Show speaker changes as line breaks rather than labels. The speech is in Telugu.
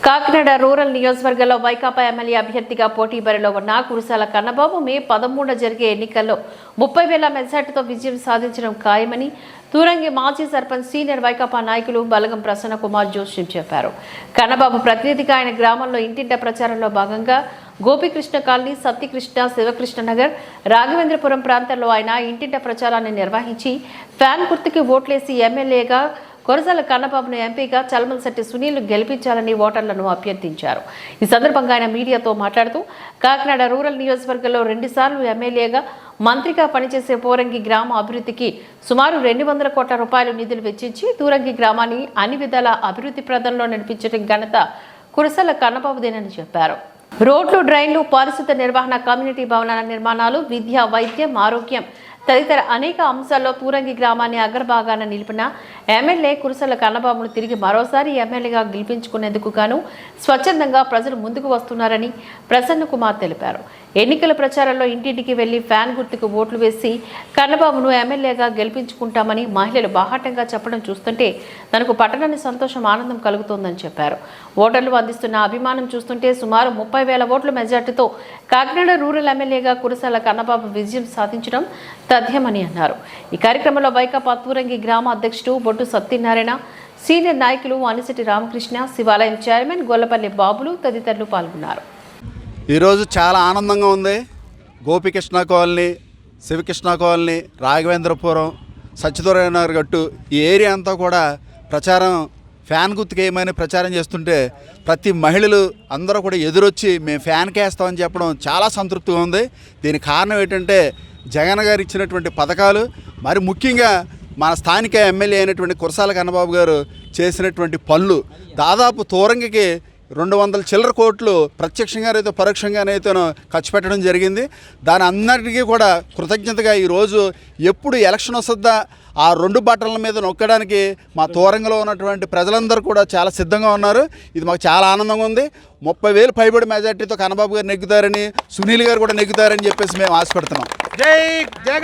కాకినాడ రూరల్ నియోజకవర్గంలో వైకాపా ఎమ్మెల్యే అభ్యర్థిగా పోటీ బరిలో ఉన్న కురసాల కన్నబాబు మే 13 జరిగే ఎన్నికల్లో 30,000 మెజార్టీతో విజయం సాధించడం ఖాయమని తూరంగి మాజీ సర్పంచ్ సీనియర్ వైకాపా నాయకులు బలగం ప్రసన్న కుమార్ జోషి చెప్పారు. కన్నబాబు ప్రతినిధిగా ఆయన గ్రామంలో ఇంటింట ప్రచారంలో భాగంగా గోపికృష్ణ కాలనీ, సత్యకృష్ణ, శివకృష్ణ నగర్, రాఘవేంద్రపురం ప్రాంతాల్లో ఆయన ఇంటింట ప్రచారాన్ని నిర్వహించి ఫ్యాన్ గుర్తుకి ఓట్లేసి ఎమ్మెల్యేగా కురసాల కన్నబాబును ఎంపీగా చలమలశెట్టి సునీల్ గెలిపించాలని ఓటర్లను అభ్యర్థించారు. ఈ సందర్భంగా ఆయన మీడియాతో మాట్లాడుతూ కాకినాడ రూరల్ నియోజకవర్గంలో 2 సార్లు ఎమ్మెల్యేగా, మంత్రిగా పనిచేసే పోరంగి గ్రామ అభివృద్ధికి సుమారు 200 కోట్ల రూపాయలు నిధులు వెచ్చించి తూరంగి గ్రామాన్ని అన్ని విధాల అభివృద్ధి ప్రదంలో నడిపించడం ఘనత కురసాల కన్నబాబుదేనని చెప్పారు. రోడ్లు, డ్రైన్లు, పారిశుద్ధ నిర్వహణ, కమ్యూనిటీ భవనాల నిర్మాణాలు, విద్య, వైద్యం, ఆరోగ్యం తదితర అనేక అంశాల్లో తూరంగి గ్రామాన్ని అగ్రభాగాన నిలిపిన ఎమ్మెల్యే కురసాల కన్నబాబును తిరిగి మరోసారి ఎమ్మెల్యేగా గెలిపించుకునేందుకు గాను స్వచ్ఛందంగా ప్రజలు ముందుకు వస్తున్నారని ప్రసన్న కుమార్ తెలిపారు. ఎన్నికల ప్రచారంలో ఇంటింటికి వెళ్లి ఫ్యాన్ గుర్తుకు ఓట్లు వేసి కన్నబాబును ఎమ్మెల్యేగా గెలిపించుకుంటామని మహిళలు బాహాటంగా చెప్పడం చూస్తుంటే తనకు పట్టణాన్ని సంతోషం, ఆనందం కలుగుతోందని చెప్పారు. ఓటర్లు అందిస్తున్న అభిమానం చూస్తుంటే సుమారు 30,000 ఓట్ల మెజార్టీతో కాకినాడ రూరల్ ఎమ్మెల్యేగా కురసాల కన్నబాబు విజయం సాధించడం తథ్యమని అన్నారు. ఈ కార్యక్రమంలో వైకాపా తూరంగి గ్రామ అధ్యక్షుడు బొట్టు సత్యనారాయణ, సీనియర్ నాయకులు అనిశెట్టి రామకృష్ణ, శివాలయం చైర్మన్ గొల్లపల్లి బాబులు తదితరులు పాల్గొన్నారు.
ఈరోజు చాలా ఆనందంగా ఉంది. గోపికృష్ణ కాలనీ, శివకృష్ణ కాలనీ, రాఘవేంద్రపురం, సత్యనారాయణ నగర్ గట్టు ఈ ఏరియా అంతా కూడా ప్రచారం ఫ్యాన్ గుర్తుకేయమని ప్రచారం చేస్తుంటే ప్రతి మహిళలు అందరూ కూడా ఎదురొచ్చి మేము ఫ్యాన్కే వేస్తామని చెప్పడం చాలా సంతృప్తిగా ఉంది. దీనికి కారణం ఏంటంటే జగన్ గారు ఇచ్చినటువంటి పథకాలు, మరి ముఖ్యంగా మన స్థానిక ఎమ్మెల్యే అయినటువంటి కురసాల కన్నబాబు గారు చేసినటువంటి పనులు. దాదాపు తూరంగికి 200 చిల్లర కోట్లు ప్రత్యక్షంగానైతే పరోక్షంగానైతే ఖర్చు పెట్టడం జరిగింది. దాని అందరికీ కూడా కృతజ్ఞతగా ఈరోజు ఎప్పుడు ఎలక్షన్ వస్తుందా ఆ 2 బట్టల మీద నొక్కడానికి మా తూరంగిలో ఉన్నటువంటి ప్రజలందరూ కూడా చాలా సిద్ధంగా ఉన్నారు. ఇది మాకు చాలా ఆనందంగా ఉంది. 30,000 పైబడి మెజార్టీతో కన్నబాబు గారు నెగ్గుతారని, సునీల్ గారు కూడా నెగ్గుతారని చెప్పేసి మేము ఆశపడుతున్నాం. జై జగన్.